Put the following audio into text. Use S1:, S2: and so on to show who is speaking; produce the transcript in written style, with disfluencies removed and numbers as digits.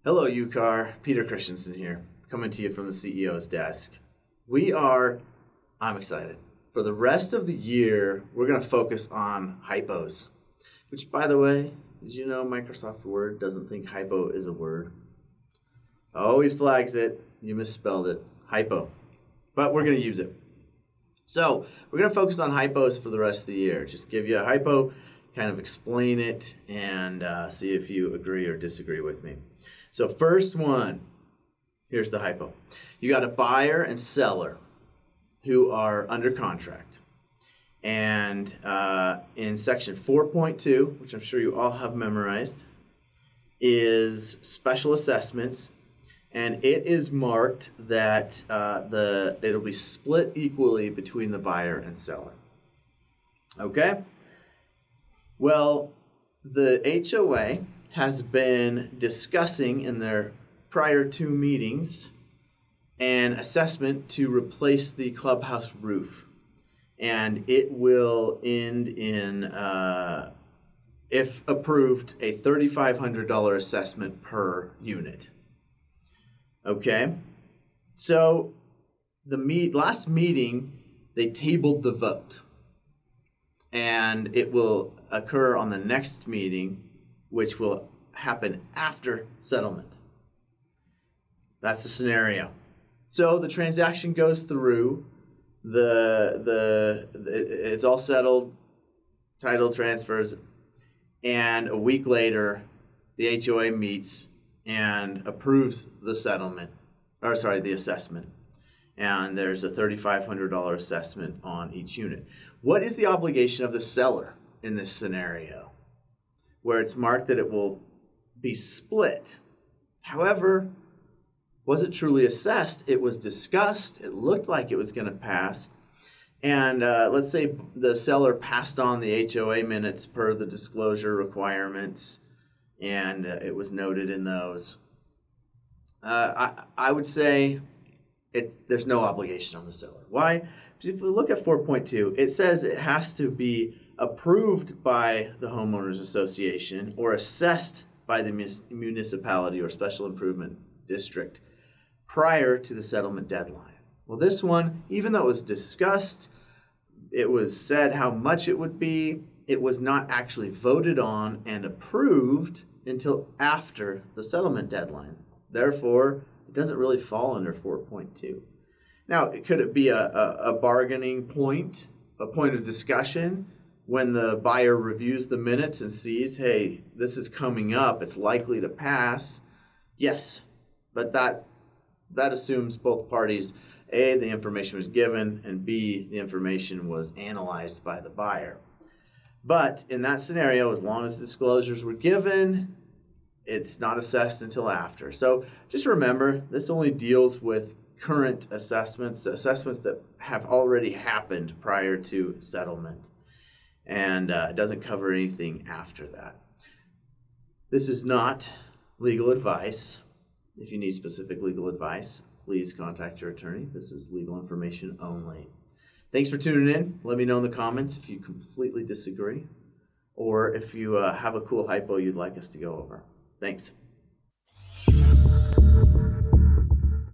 S1: Hello, UCAR. Peter Christensen here, coming to you from the CEO's desk. I'm excited. For the rest of the year, we're going to focus on Hypos, which, by the way, did you know Microsoft Word doesn't think hypo is a word? Always flags it. You misspelled it. Hypo. But we're going to use it. So we're going to focus on hypos for the rest of the year. Just give you a hypo, kind of explain it, and see if you agree or disagree with me. So first one, here's the hypo. You got a buyer and seller who are under contract. And in section 4.2, which I'm sure you all have memorized, is special assessments. And it is marked that it'll be split equally between the buyer and seller. Okay? Well, the HOA has been discussing in their prior two meetings an assessment to replace the clubhouse roof. And it will end in, if approved, a $3,500 assessment per unit. Okay? So the last meeting, they tabled the vote. And it will occur on the next meeting, which will happen after settlement. That's the scenario. So the transaction goes through, it's all settled, title transfers, and a week later, the HOA meets and approves the the assessment. And there's a $3,500 assessment on each unit. What is the obligation of the seller in this scenario, where it's marked that it will be split? However, was it truly assessed? It was discussed. It looked like it was going to pass. And let's say the seller passed on the HOA minutes per the disclosure requirements, and it was noted in those. I would say there's no obligation on the seller. Why? Because if we look at 4.2, it says it has to be approved by the homeowners association or assessed by the municipality or special improvement district prior to the settlement deadline. Well, this one, even though it was discussed, it was said how much it would be, it was not actually voted on and approved until after the settlement deadline. Therefore, it doesn't really fall under 4.2. Now, could it be a bargaining point, a point of discussion, when the buyer reviews the minutes and sees, hey, this is coming up, it's likely to pass? Yes, but that assumes both parties, A, the information was given, and B, the information was analyzed by the buyer. But in that scenario, as long as disclosures were given, it's not assessed until after. So just remember, this only deals with current assessments that have already happened prior to settlement. And it doesn't cover anything after that. This is not legal advice. If you need specific legal advice, please contact your attorney. This is legal information only. Thanks for tuning in. Let me know in the comments if you completely disagree or if you have a cool hypo you'd like us to go over. Thanks.